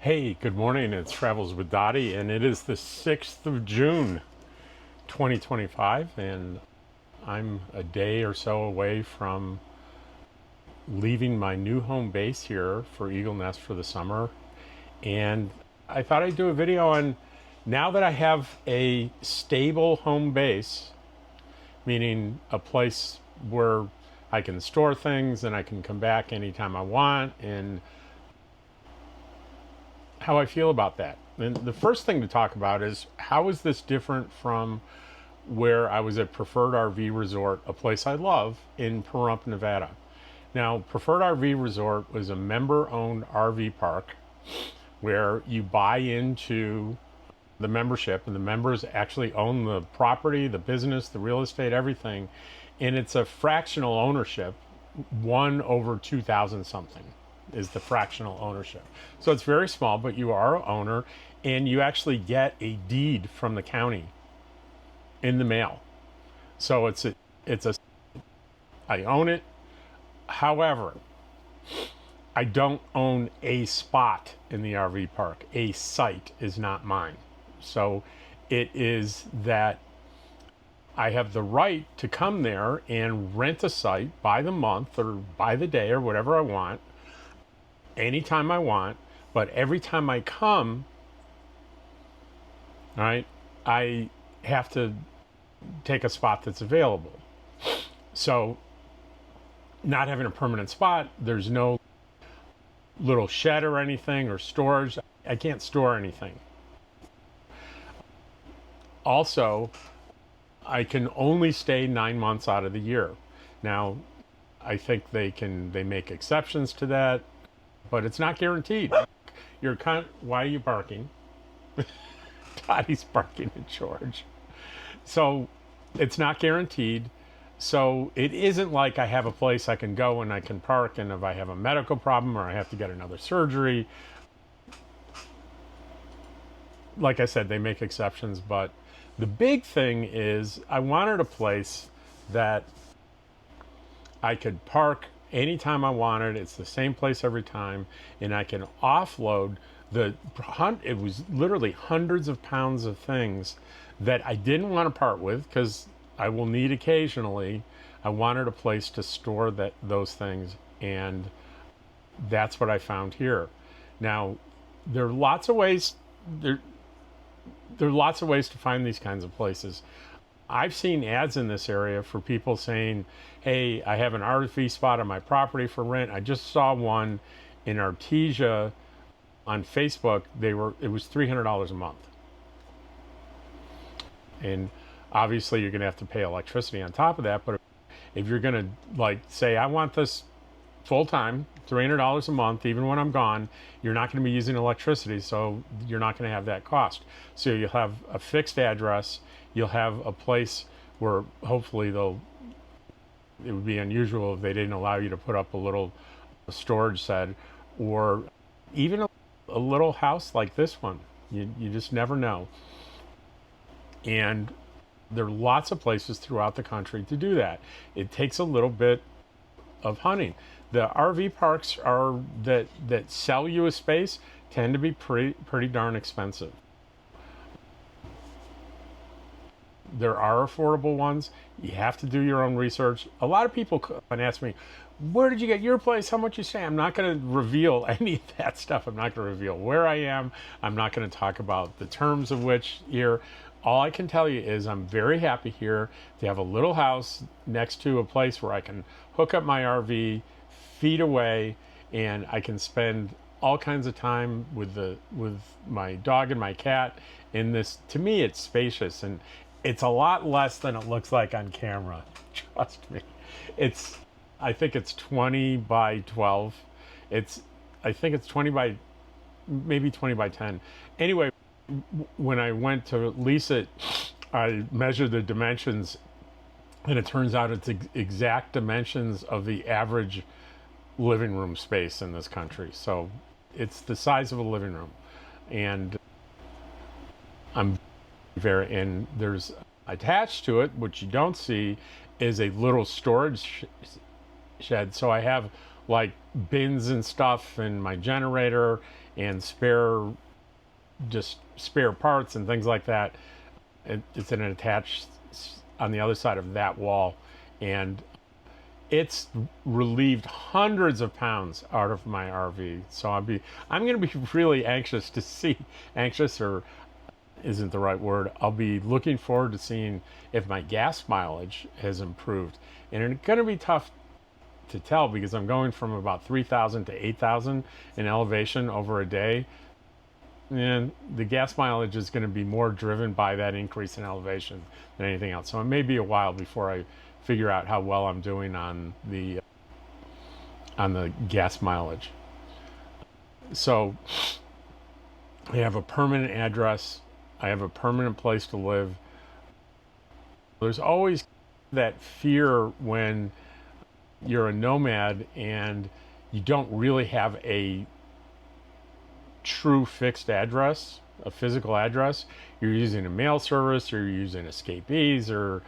Hey, good morning. It's Travels with Dottie, and it is the 6th of June, 2025, and I'm a day or so away from leaving my new home base here for Eagle Nest for the summer. And I thought I'd do a video on now that I have a stable home base, meaning a place where I can store things and I can come back anytime I want, and how I feel about that. And the first thing to talk about is how is this different from where I was at Preferred RV Resort, a place I love in Pahrump, Nevada. Now, Preferred RV Resort was a member-owned RV park where you buy into the membership, and the members actually own the property, the business, the real estate, everything. And it's a fractional ownership, 1/2,000 something is the fractional ownership. So it's very small, but you are an owner, and you actually get a deed from the county in the mail. So I own it. However, I don't own a spot in the RV park. A site is not mine. So it is that I have the right to come there and rent a site by the month or by the day or whatever I want, anytime I want. But every time I come, all right, I have to take a spot that's available. So not having a permanent spot, there's no little shed or anything or storage. I can't store anything. Also, I can only stay 9 months out of the year. Now, I think they make exceptions to that, but it's not guaranteed. Why are you barking? Dottie's barking at George. So it's not guaranteed. So it isn't like I have a place I can go and I can park, and if I have a medical problem or I have to get another surgery, like I said, they make exceptions. But the big thing is I wanted a place that I could park anytime I wanted. It's the same place every time, and I can offload it was literally hundreds of pounds of things that I didn't want to part with because I will need occasionally. I wanted a place to store those things, and that's what I found here. Now, there are lots of ways to find these kinds of places. I've seen ads in this area for people saying, hey, I have an RV spot on my property for rent. I just saw one in Artesia on Facebook. It was $300 a month. And obviously you're going to have to pay electricity on top of that. But if you're going to say, I want this full time, $300 a month, even when I'm gone, you're not going to be using electricity. So you're not going to have that cost. So you'll have a fixed address. You'll have a place where hopefully it would be unusual if they didn't allow you to put up a little storage shed, or even a little house like this one. You just never know. And there are lots of places throughout the country to do that. It takes a little bit of hunting. The RV parks that sell you a space tend to be pretty darn expensive. There are affordable ones. You have to do your own research. A lot of people come and ask me, where did you get your place? How much you stay? I'm not going to reveal any of that stuff. I'm not going to reveal where I am. I'm not going to talk about the terms of which here. All I can tell you is I'm very happy here to have a little house next to a place where I can hook up my RV, feet away, and I can spend all kinds of time with my dog and my cat in this. To me, it's spacious, and it's a lot less than it looks like on camera. Trust me. I think it's 20 by 12. I think it's 20 by, maybe 20 by 10. Anyway, when I went to lease it, I measured the dimensions, and it turns out it's exact dimensions of the average living room space in this country. So it's the size of a living room. And and there's attached to it, which you don't see, is a little storage shed. So I have like bins and stuff and my generator and just spare parts and things like that. It's an attached on the other side of that wall, and it's relieved hundreds of pounds out of my RV. So I'm going to be really anxious to see, anxious or isn't the right word. I'll be looking forward to seeing if my gas mileage has improved. And it's going to be tough to tell because I'm going from about 3,000 to 8,000 in elevation over a day. And the gas mileage is going to be more driven by that increase in elevation than anything else. So it may be a while before I figure out how well I'm doing on the gas mileage. So I have a permanent address. I have a permanent place to live. There's always that fear when you're a nomad and you don't really have a true fixed address, a physical address. You're using a mail service, or you're using escapees, or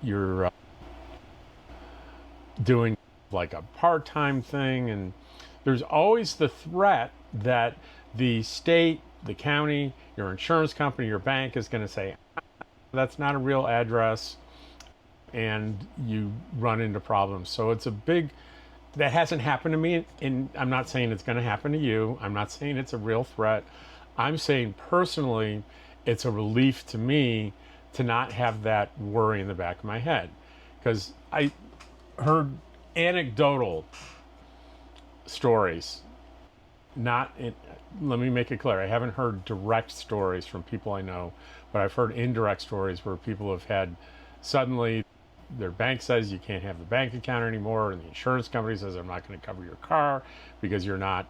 you're doing like a part-time thing, and there's always the threat that the state, the county, your insurance company, your bank is going to say that's not a real address, and you run into problems. So it's a big, that hasn't happened to me, and I'm not saying it's going to happen to you. I'm not saying it's a real threat. I'm saying personally it's a relief to me to not have that worry in the back of my head, because I heard anecdotal stories. Let me make it clear, I haven't heard direct stories from people I know, but I've heard indirect stories where people have had suddenly their bank says you can't have the bank account anymore, and the insurance company says I'm not going to cover your car because you're not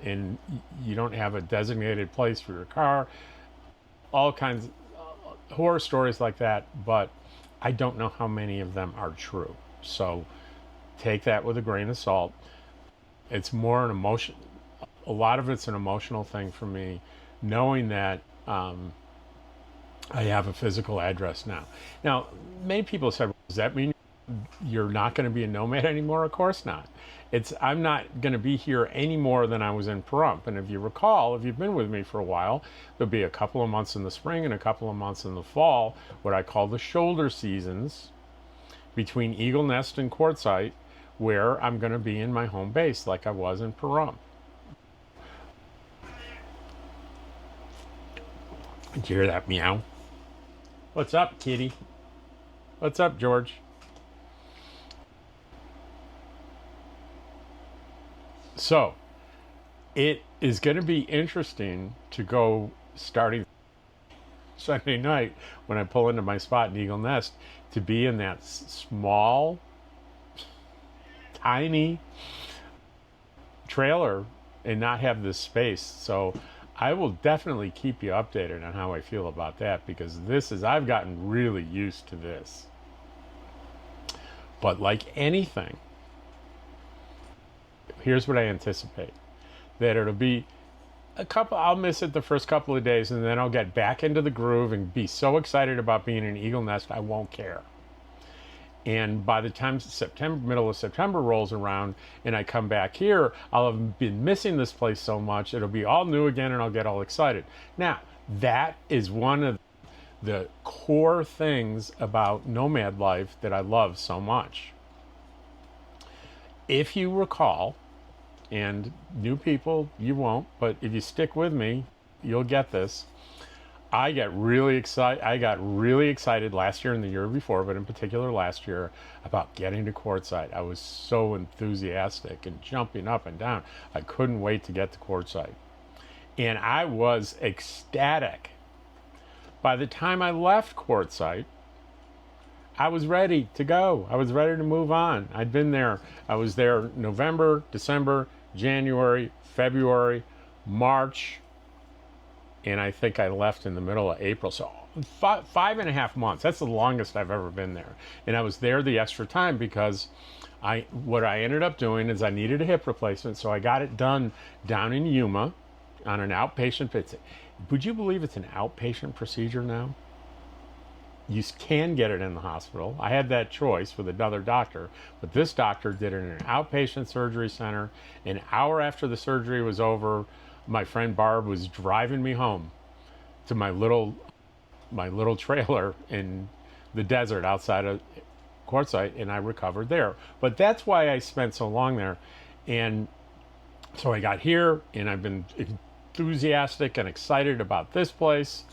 in, you don't have a designated place for your car. All kinds of horror stories like that, but I don't know how many of them are true. So take that with a grain of salt. It's more an emotion. A lot of it's an emotional thing for me, knowing that I have a physical address now. Now, many people said, does that mean you're not going to be a nomad anymore? Of course not. I'm not going to be here any more than I was in Pahrump. And if you recall, if you've been with me for a while, there'll be a couple of months in the spring and a couple of months in the fall, what I call the shoulder seasons, between Eagle Nest and Quartzsite, where I'm going to be in my home base like I was in Pahrump. Did you hear that meow? What's up, kitty? What's up, George? So, it is going to be interesting to go starting Sunday night when I pull into my spot in Eagle Nest to be in that small, tiny trailer and not have this space. So I will definitely keep you updated on how I feel about that, because I've gotten really used to this. But like anything, here's what I anticipate. That it'll be I'll miss it the first couple of days, and then I'll get back into the groove and be so excited about being in Eagle Nest, I won't care. And by the time middle of September rolls around and I come back here, I'll have been missing this place so much, it'll be all new again and I'll get all excited. Now, that is one of the core things about nomad life that I love so much. If you recall, and new people, you won't, but if you stick with me, you'll get this. I got really excited last year and the year before, but in particular last year, about getting to Quartzsite. I was so enthusiastic and jumping up and down. I couldn't wait to get to Quartzsite. And I was ecstatic. By the time I left Quartzsite, I was ready to go. I was ready to move on. I'd been there. I was there November, December, January, February, March, and I think I left in the middle of April. So 5.5 months. That's the longest I've ever been there. And I was there the extra time because what I ended up doing is I needed a hip replacement, so I got it done down in Yuma on an outpatient visit. Would you believe it's an outpatient procedure now? You can get it in the hospital. I had that choice with another doctor, but this doctor did it in an outpatient surgery center. An hour after the surgery was over, my friend Barb was driving me home to my little trailer in the desert outside of Quartzsite, and I recovered there. But that's why I spent so long there. And so I got here, and I've been enthusiastic and excited about this place.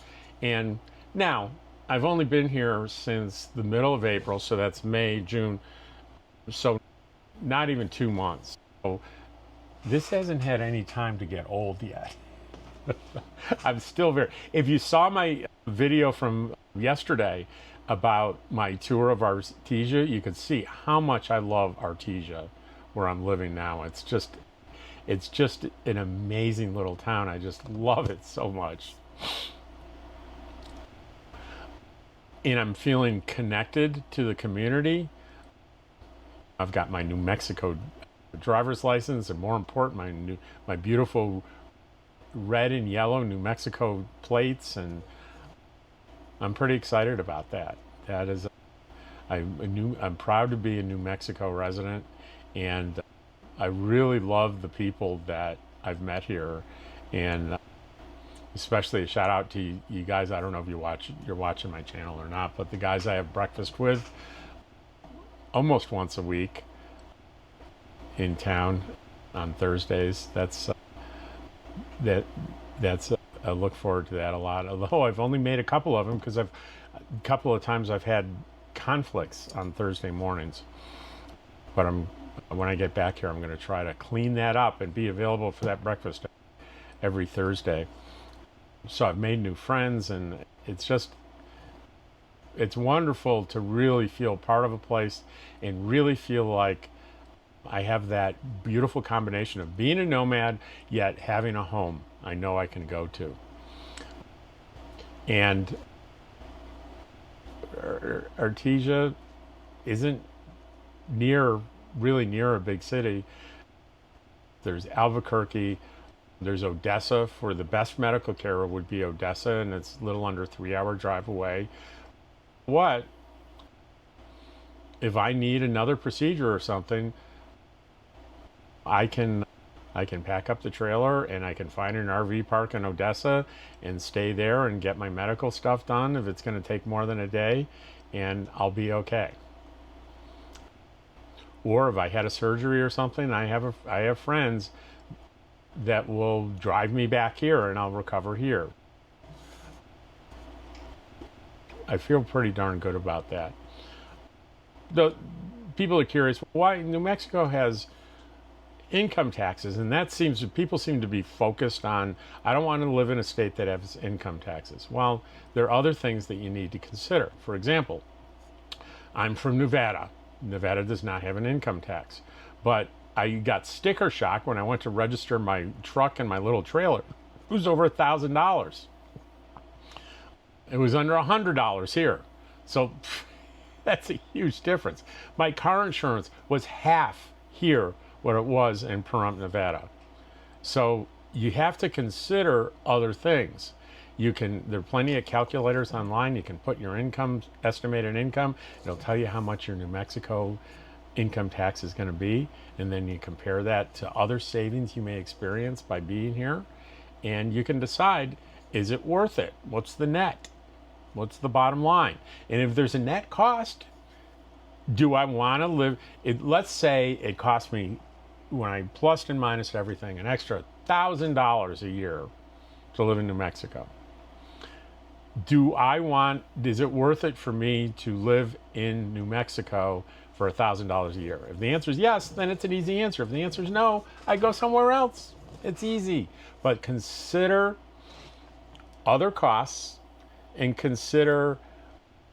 And now I've only been here since the middle of April, so that's May, June, so not even 2 months. So this hasn't had any time to get old yet. I'm still very. If you saw my video from yesterday about my tour of Artesia, you could see how much I love Artesia, where I'm living now. It's just an amazing little town. I just love it so much. And I'm feeling connected to the community. I've got my New Mexico driver's license, and more important, my beautiful red and yellow New Mexico plates, and I'm pretty excited about that. That is, I'm proud to be a New Mexico resident, and I really love the people that I've met here, and especially a shout out to you guys. I don't know if you're watching my channel or not, but the guys I have breakfast with almost once a week in town on Thursdays. I look forward to that a lot. Although I've only made a couple of them because a couple of times I've had conflicts on Thursday mornings. But when I get back here, I'm going to try to clean that up and be available for that breakfast every Thursday. So I've made new friends, and it's wonderful to really feel part of a place and really feel like I have that beautiful combination of being a nomad yet having a home I know I can go to. And Artesia isn't really near a big city. There's Albuquerque, there's Odessa. For the best medical care would be Odessa, and it's a little under 3-hour drive away. What if I need another procedure or something? I can pack up the trailer and I can find an RV park in Odessa and stay there and get my medical stuff done if it's going to take more than a day, and I'll be okay. Or if I had a surgery or something, I have friends that will drive me back here and I'll recover here. I feel pretty darn good about that. The people are curious why New Mexico has income taxes, and people seem to be focused on, I don't want to live in a state that has income taxes. Well, there are other things that you need to consider. For example, I'm from Nevada. Nevada does not have an income tax, but I got sticker shock when I went to register my truck and my little trailer. It was over $1,000. It was under $100 here. So that's a huge difference. My car insurance was half here what it was in Pahrump, Nevada. So you have to consider other things. There are plenty of calculators online. You can put your estimated income. It'll tell you how much your New Mexico income tax is going to be, and then you compare that to other savings you may experience by being here, and you can decide, is it worth it? What's the net? What's the bottom line? And if there's a net cost, do I want to live? Let's say it cost me, when I plus and minus everything, an extra $1,000 a year to live in New Mexico. Is it worth it for me to live in New Mexico for $1,000 a year? If the answer is yes, then it's an easy answer. If the answer is no, I go somewhere else. It's easy. But consider other costs and consider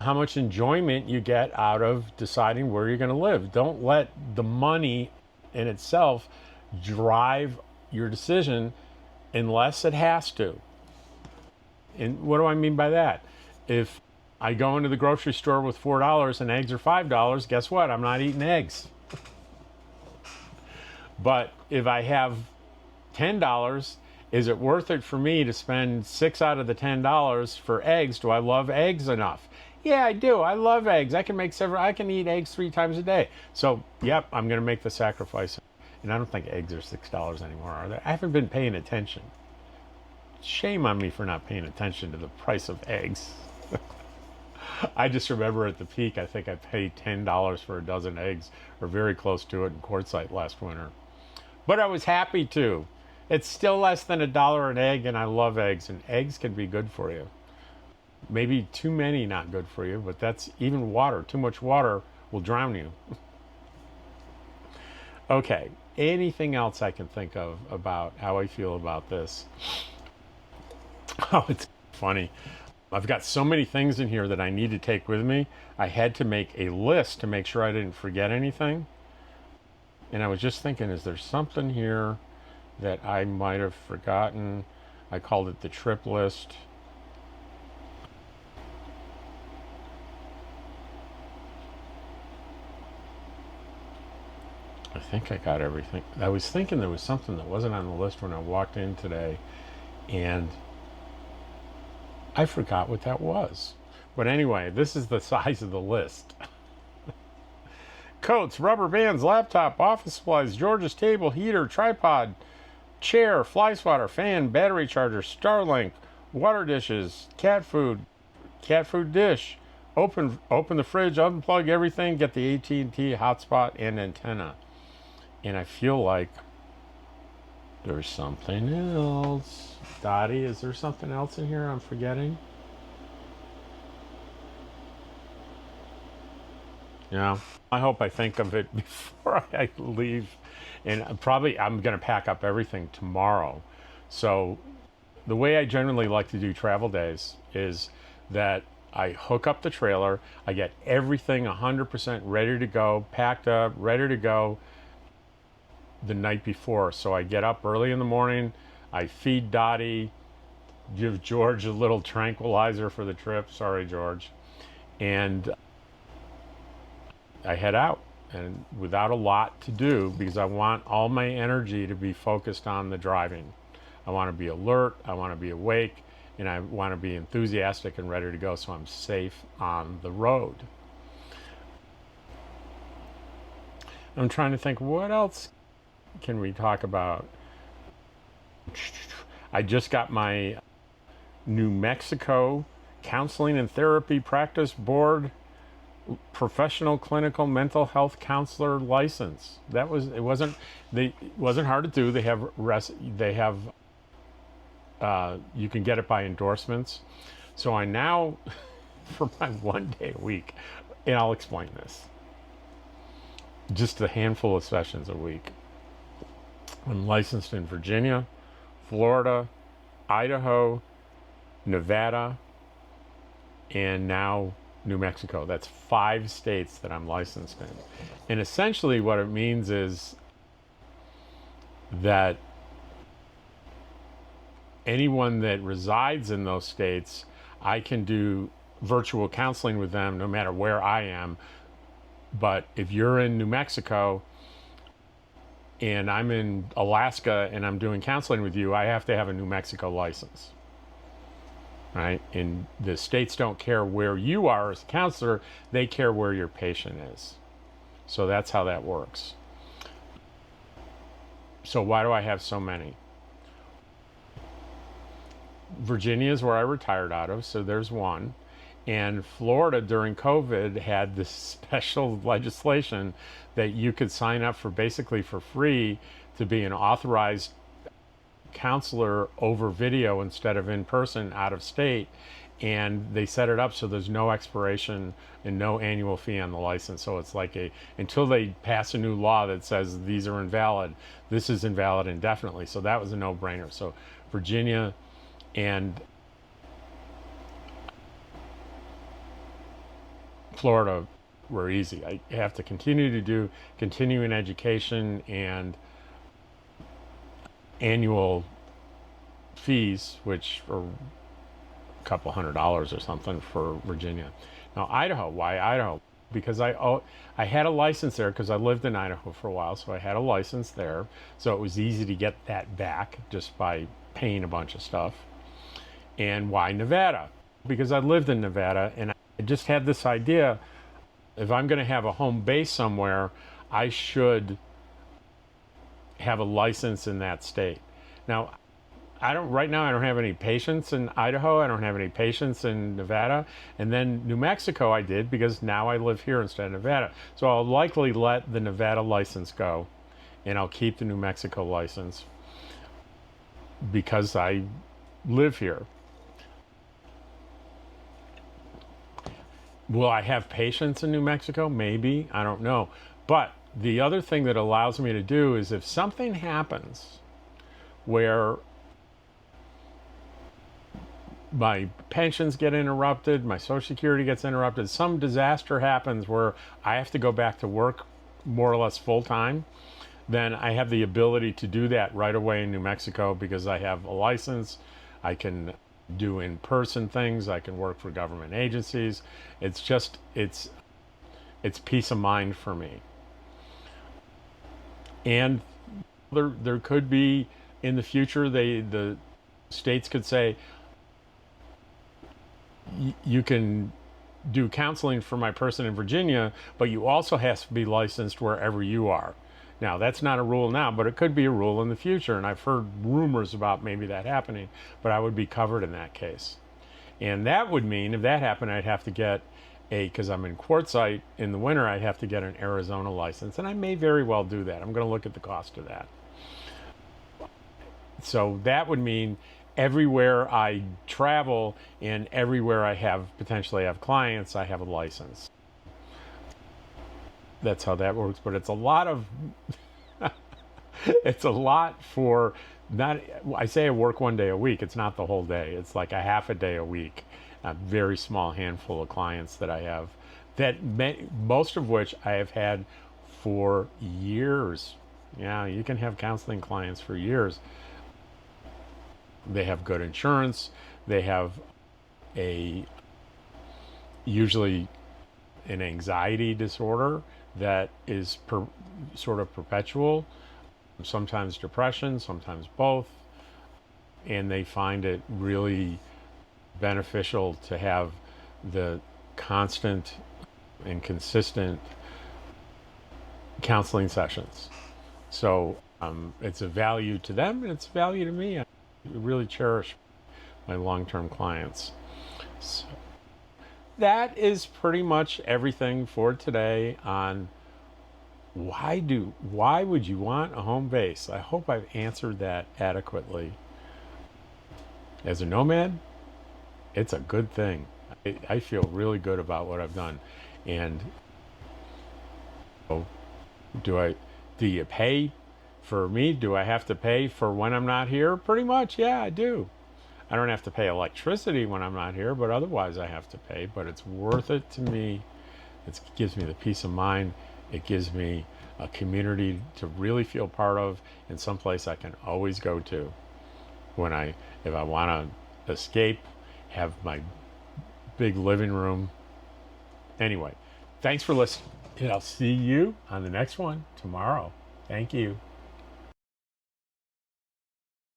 how much enjoyment you get out of deciding where you're going to live. Don't let the money in itself drive your decision unless it has to. And what do I mean by that? If I go into the grocery store with $4 and eggs are $5, guess what? I'm not eating eggs. But if I have $10, is it worth it for me to spend $6 out of the $10 for eggs? Do I love eggs enough? Yeah, I do. I love eggs. I can eat eggs 3 times a day. So, yep, I'm going to make the sacrifice. And I don't think eggs are $6 anymore, are they? I haven't been paying attention. Shame on me for not paying attention to the price of eggs. I just remember at the peak, I think I paid $10 for a dozen eggs, or very close to it in Quartzsite last winter. But I was happy to. It's still less than $1 an egg, and I love eggs, and eggs can be good for you. Maybe too many not good for you, but that's even water. Too much water will drown you. Okay, anything else I can think of about how I feel about this? Oh, it's funny. I've got so many things in here that I need to take with me. I had to make a list to make sure I didn't forget anything. And I was just thinking, is there something here that I might have forgotten? I called it the trip list. I think I got everything. I was thinking there was something that wasn't on the list when I walked in today, and I forgot what that was. But anyway, this is the size of the list. Coats, rubber bands, laptop, office supplies, George's table, heater, tripod, chair, fly swatter, fan, battery charger, Starlink, water dishes, cat food dish. Open the fridge, unplug everything, get the AT&T hotspot and antenna. And I feel like there's something else. Dottie, is there something else in here I'm forgetting? Yeah, I hope I think of it before I leave. And probably I'm going to pack up everything tomorrow. So the way I generally like to do travel days is that I hook up the trailer, I get everything 100% ready to go, packed up, ready to go the night before. So I get up early in the morning, I feed Dottie, give George a little tranquilizer for the trip. Sorry, George. And I head out, and without a lot to do, because I want all my energy to be focused on the driving. I want to be alert, I want to be awake, and I want to be enthusiastic and ready to go so I'm safe on the road. I'm trying to think, what else can we talk about? I just got my New Mexico Counseling and Therapy Practice Board professional clinical mental health counselor license. It wasn't hard to do. They have you can get it by endorsements. So I now, for my 1 day a week, and I'll explain this, just a handful of sessions a week. I'm licensed in Virginia, Florida, Idaho, Nevada, and now New Mexico. That's 5 states that I'm licensed in. And essentially what it means is that anyone that resides in those states, I can do virtual counseling with them no matter where I am. But if you're in New Mexico and I'm in Alaska and I'm doing counseling with you, I have to have a New Mexico license. Right? And the states don't care where you are as a counselor, they care where your patient is. So that's how that works. So why do I have so many? Virginia is where I retired out of, so there's one. And Florida during COVID had this special legislation that you could sign up for basically for free to be an authorized counselor over video instead of in person out of state. And they set it up so there's no expiration and no annual fee on the license. So it's like until they pass a new law that says these are invalid, this is invalid indefinitely. So that was a no-brainer. So Virginia and Florida were easy. I have to continue to do continuing education and annual fees, which are a couple $100 or something for Virginia. Now Idaho, why Idaho? Because I had a license there because I lived in Idaho for a while, so I had a license there. So it was easy to get that back just by paying a bunch of stuff. And why Nevada? Because I lived in Nevada and I just had this idea, if I'm going to have a home base somewhere, I should have a license in that state. Now, right now I don't have any patients in Idaho. I don't have any patients in Nevada. And then New Mexico I did, because now I live here instead of Nevada. So I'll likely let the Nevada license go, and I'll keep the New Mexico license because I live here. Will I have patients in New Mexico? Maybe. I don't know. But the other thing that allows me to do is, if something happens where my pensions get interrupted, my Social Security gets interrupted, some disaster happens where I have to go back to work more or less full time, then I have the ability to do that right away in New Mexico, because I have a license. I can do in-person things. I can work for government agencies. It's just, it's peace of mind for me. And there could be, in the future, the states could say, you can do counseling for my person in Virginia, but you also have to be licensed wherever you are. Now, that's not a rule now, but it could be a rule in the future, and I've heard rumors about maybe that happening, but I would be covered in that case. And that would mean, if that happened, I'd have to get because I'm in Quartzsite in the winter, I'd have to get an Arizona license, and I may very well do that. I'm going to look at the cost of that. So that would mean everywhere I travel and everywhere I potentially have clients, I have a license. That's how that works, but it's a lot of it's a lot for not. I say I work 1 day a week. It's not the whole day. It's like a half a day a week. A very small handful of clients that I have, most of which I have had for years. Yeah, you can have counseling clients for years. They have good insurance. They have usually an anxiety disorder that is sort of perpetual, sometimes depression, sometimes both, and they find it really beneficial to have the constant and consistent counseling sessions. So it's a value to them, and it's a value to me. I really cherish my long-term clients. So that is pretty much everything for today on why would you want a home base. I hope I've answered that adequately. As a nomad, it's a good thing. I feel really good about what I've done. And do you pay for me? Do I have to pay for when I'm not here? Pretty much, yeah, I do. I don't have to pay electricity when I'm not here, but otherwise I have to pay. But it's worth it to me. It gives me the peace of mind. It gives me a community to really feel part of, and someplace I can always go to if I want to escape, have my big living room. Anyway, thanks for listening. And I'll see you on the next one tomorrow. Thank you.